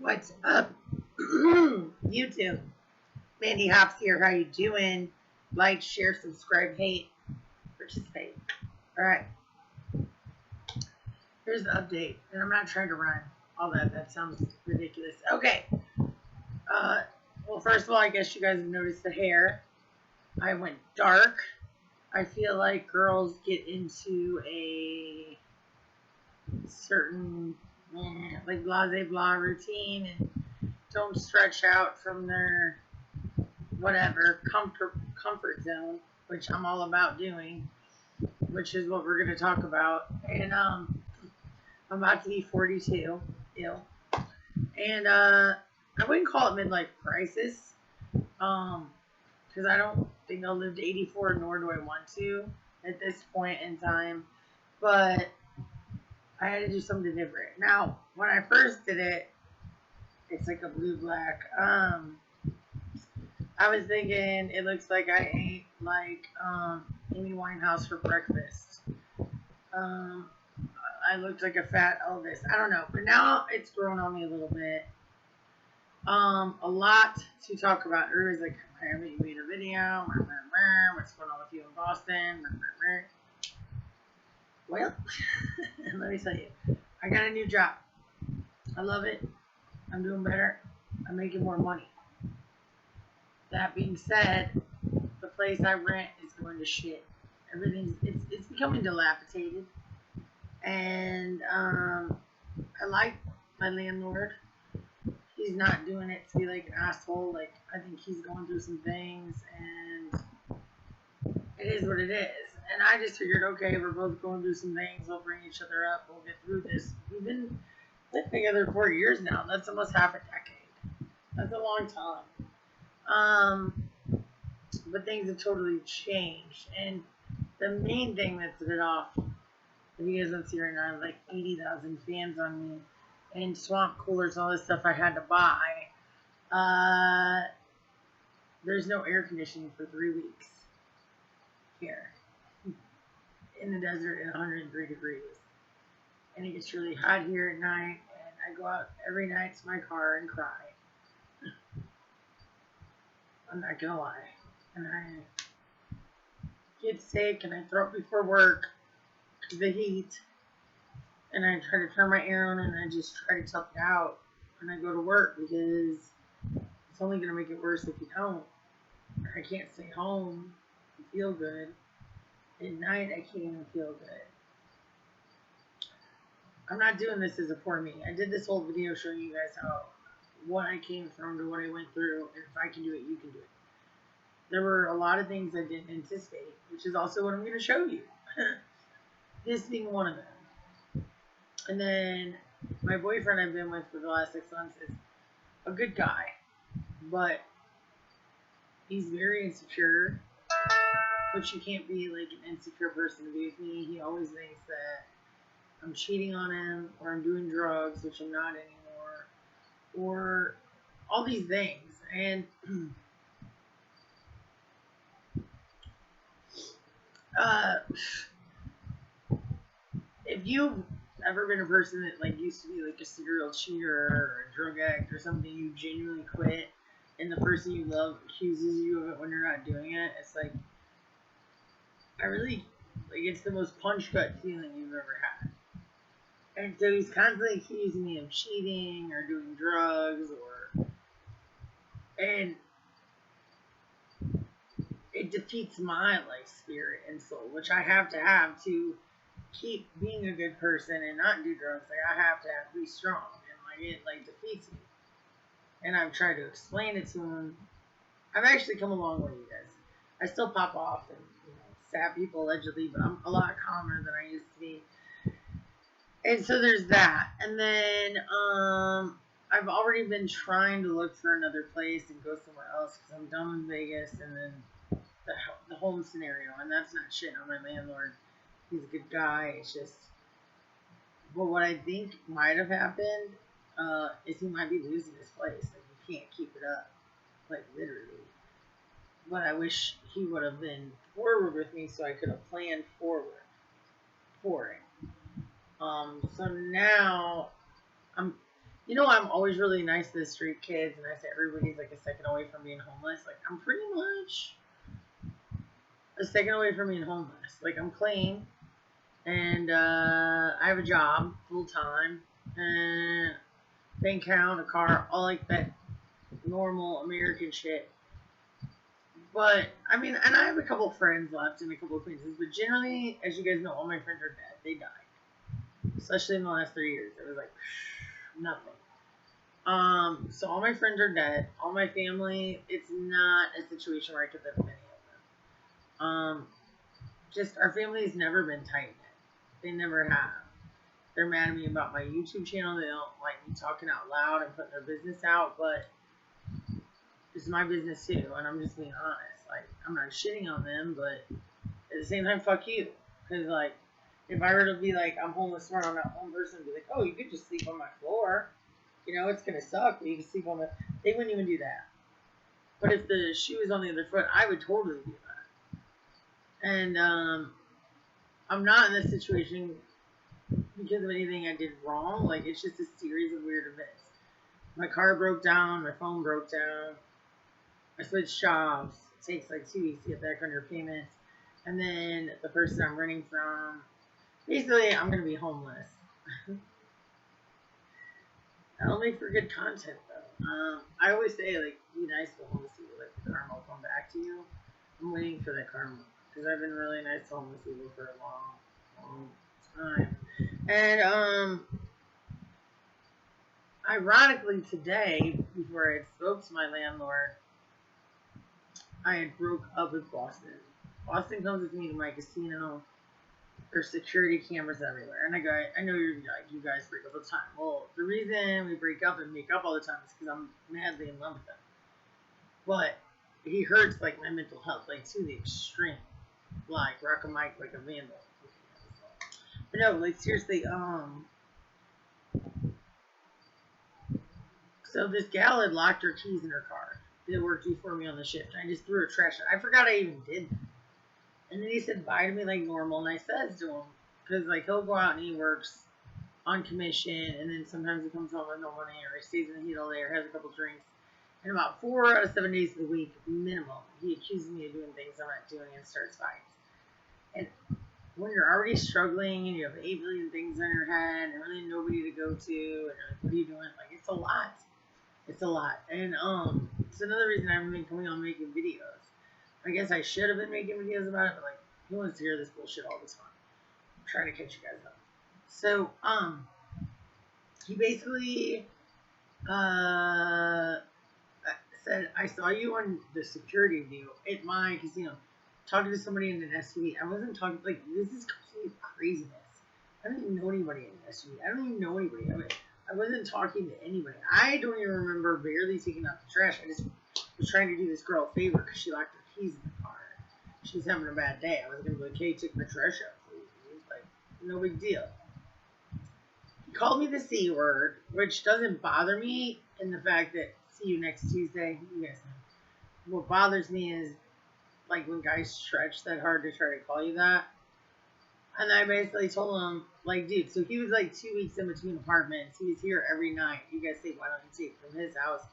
What's up, YouTube? Mandy Hops here. How you doing? Like, share, subscribe, hate, participate. All right. Here's the update, and I'm not trying to rhyme. All that. That sounds ridiculous. Okay. Well, first of all, I guess you guys have noticed the hair. I went dark. I feel like girls get into a certain like blase blah routine and don't stretch out from their whatever comfort zone, which I'm all about doing, which is what we're going to talk about. And I'm about to be 42, ill, and I wouldn't call it midlife crisis, because I don't think I'll live to 84, nor do I want to at this point in time. But I had to do something different. Now, when I first did it, it's like a blue black. I was thinking it looks like I ate like Amy Winehouse for breakfast. I looked like a fat Elvis. I don't know, but now it's grown on me a little bit. A lot to talk about. Everybody's like, I haven't made a video. What's going on with you in Boston? Well, let me tell you, I got a new job. I love it. I'm doing better. I'm making more money. That being said, the place I rent is going to shit. It's becoming dilapidated, and I like my landlord. He's not doing it to be like an asshole. Like, I think he's going through some things, and it is what it is. And I just figured, okay, we're both going through some things. We'll bring each other up. We'll get through this. We've been living together 4 years now. That's almost half a decade. That's a long time. But things have totally changed. And the main thing that set it off, if you guys don't see right now, I have like 80,000 fans on me and swamp coolers, all this stuff I had to buy. There's no air conditioning for 3 weeks here in the desert at 103 degrees. And it gets really hot here at night, and I go out every night to my car and cry. I'm not gonna lie. And I get sick and I throw up before work because of the heat. And I try to turn my air on and I just try to tough it out. And I go to work because it's only gonna make it worse if you don't. I can't stay home and feel good. At night I can't even feel good. I'm not doing this as a poor me. I did this whole video showing you guys what I came from to what I went through, and if I can do it, you can do it. There were a lot of things I didn't anticipate, which is also what I'm going to show you. This being one of them. And then my boyfriend I've been with for the last 6 months is a good guy, but he's very insecure, which you can't be like an insecure person to be with me. He always thinks that I'm cheating on him, or I'm doing drugs, which I'm not anymore, or all these things. And if you've ever been a person that like used to be like a serial cheater or a drug addict or something, you genuinely quit, and the person you love accuses you of it when you're not doing it, it's like, I really, like, it's the most punch gut feeling you've ever had. And so he's constantly accusing me of cheating or doing drugs, and it defeats my like spirit and soul, which I have to keep being a good person and not do drugs. Like, I have to be strong, and like it like defeats me. And I've tried to explain it to him. I've actually come a long way, you guys. I still pop off and stab people allegedly, but I'm a lot calmer than I used to be. And so there's that. And then I've already been trying to look for another place and go somewhere else because I'm done with Vegas and then the home scenario. And that's not shit on my landlord. He's a good guy. It's just, but what I think might have happened is he might be losing his place. Like, he can't keep it up. Like, literally. But I wish he would have been forward with me so I could have planned forward for it. So now I'm You know, I'm always really nice to the street kids, and I say everybody's like a second away from being homeless. Like, I'm pretty much a second away from being homeless. Like, I'm clean, and I have a job full time, and bank account, a car, all like that normal American shit. But I mean, and I have a couple friends left and a couple acquaintances, but generally, as you guys know, all my friends are dead. They died, especially in the last 3 years. It was like nothing. So all my friends are dead. All my family. It's not a situation where I could live with any of them. Just our family's never been tight knit. They never have. They're mad at me about my YouTube channel. They don't like me talking out loud and putting their business out, but it's my business too, and I'm just being honest. Like, I'm not shitting on them, but at the same time, fuck you. Because, like, if I were to be like, I'm homeless tomorrow, I'm not one person, be like, oh, you could just sleep on my floor. You know, it's going to suck, but you can sleep on the... They wouldn't even do that. But if the shoe was on the other foot, I would totally do that. And I'm not in this situation because of anything I did wrong. Like, it's just a series of weird events. My car broke down. My phone broke down. I switched jobs. It takes like 2 weeks to get back on your payments. And then the person I'm renting from, basically, I'm going to be homeless. I'll make for good content, though. I always say, like, be nice to homeless people. Like, the karma will come back to you. I'm waiting for that karma. Because I've been really nice to homeless people for a long time. And, ironically, today, before I had spoke to my landlord, I had broke up with Boston. Boston comes with me to my casino. There's security cameras everywhere. And I go, I know you guys break up all the time. Well, the reason we break up and make up all the time is because I'm madly in love with him. But he hurts, like, my mental health, like, to the extreme. Like, rock a mic like a vandal. But no, like, seriously, so this gal had locked her keys in her car. That worked before me on the shift. I just threw her trash out. I forgot I even did that. And then he said bye to me like normal. And I says to him, because, like, he'll go out and he works on commission. And then sometimes he comes home with no money, or he stays in the heat all day, or has a couple drinks. And about 4 out of 7 days of the week, minimum, he accuses me of doing things I'm not doing and starts fights. And when you're already struggling and you have 8 million things on your head and really nobody to go to, and you're like, what are you doing? Like, it's a lot. It's a lot. And it's another reason I haven't been coming on making videos. I guess I should have been making videos about it, but, like, who wants to hear this bullshit all the time? I'm trying to catch you guys up. So, he basically said, I saw you on the security view at my casino talking to somebody in an SUV. I wasn't talking, like, this is complete craziness. I don't even know anybody in an SUV. I don't even know anybody. I wasn't talking to anybody. I don't even remember barely taking out the trash. I just was trying to do this girl a favor because she locked her keys in the car. She's having a bad day. I was going to be like, hey, take my trash out, please. Like, no big deal. He called me the C word, which doesn't bother me in the fact that, see you next Tuesday. You guys know. What bothers me is, like, when guys stretch that hard to try to call you that. And I basically told him, like, dude, so he was like 2 weeks in between apartments. He was here every night. You guys say, why don't you take from his house?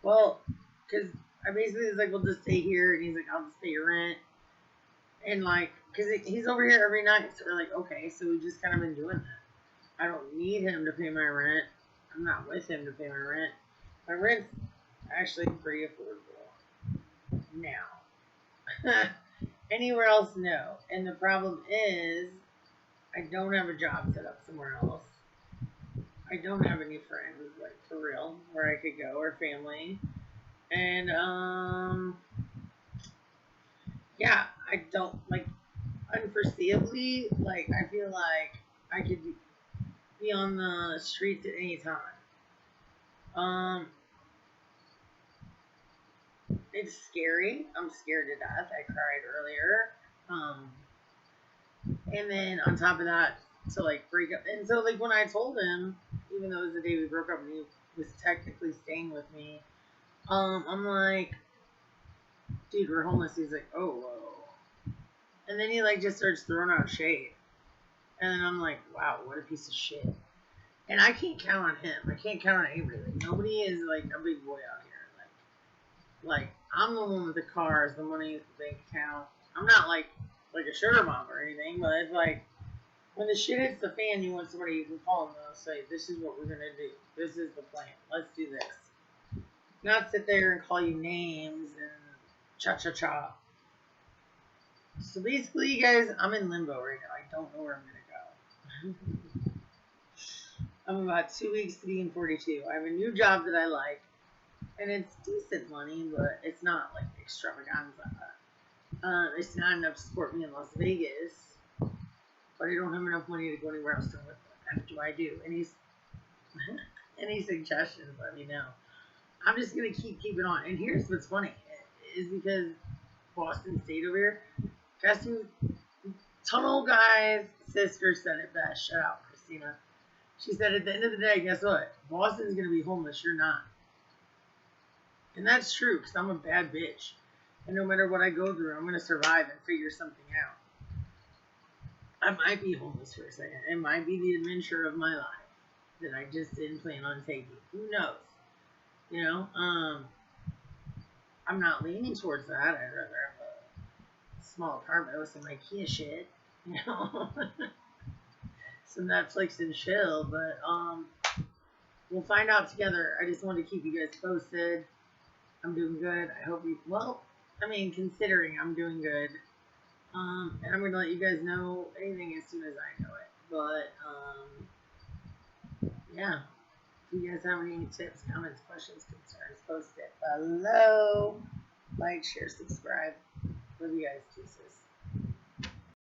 Well, because I basically was like, well, just stay here. And he's like, I'll just pay your rent. And, like, because he's over here every night. So we're like, okay, so we've just kind of been doing that. I don't need him to pay my rent. I'm not with him to pay my rent. My rent's actually pretty affordable now. Anywhere else, no. And the problem is, I don't have a job set up somewhere else. I don't have any friends, like, for real, where I could go, or family. And, yeah, I don't, like, unforeseeably, like, I feel like I could be on the streets at any time. It's scary. I'm scared to death. I cried earlier. And then on top of that, to, like, break up. And so, like, when I told him, even though it was the day we broke up and he was technically staying with me, I'm like, dude, we're homeless. He's like, oh, whoa. And then he, like, just starts throwing out shade. And then I'm like, wow, what a piece of shit. And I can't count on him. I can't count on anybody. Like, nobody is like a big boy out here. Like I'm the one with the cars, the money, the bank account. I'm not like a sugar mom or anything, but it's like when the shit hits the fan, you want somebody you can call and they'll say, "This is what we're gonna do. This is the plan. Let's do this." Not sit there and call you names and cha cha cha. So basically, you guys, I'm in limbo right now. I don't know where I'm gonna go. I'm about 2 weeks to being 42. I have a new job that I like, and it's decent money, but it's not like extravaganza. It's not enough to support me in Las Vegas, but I don't have enough money to go anywhere else to live. What do I do? Any suggestions? Let me know. I'm just gonna keep keeping on. And here's what's funny is because Boston State over here, Justin Tunnel Guy's sister said it best. Shout out, Christina. She said at the end of the day, guess what? Boston's gonna be homeless. You're not. And that's true, because I'm a bad bitch. And no matter what I go through, I'm going to survive and figure something out. I might be homeless for a second. It might be the adventure of my life that I just didn't plan on taking. Who knows? You know, I'm not leaning towards that. I'd rather have a small apartment with some IKEA shit. You know? Some Netflix and chill. But we'll find out together. I just wanted to keep you guys posted. I'm doing good. I hope you, well, I mean, considering I'm doing good. And I'm going to let you guys know anything as soon as I know it. But, yeah. If you guys have any tips, comments, questions, concerns, post it below. Like, share, subscribe. Love you guys. Deuces.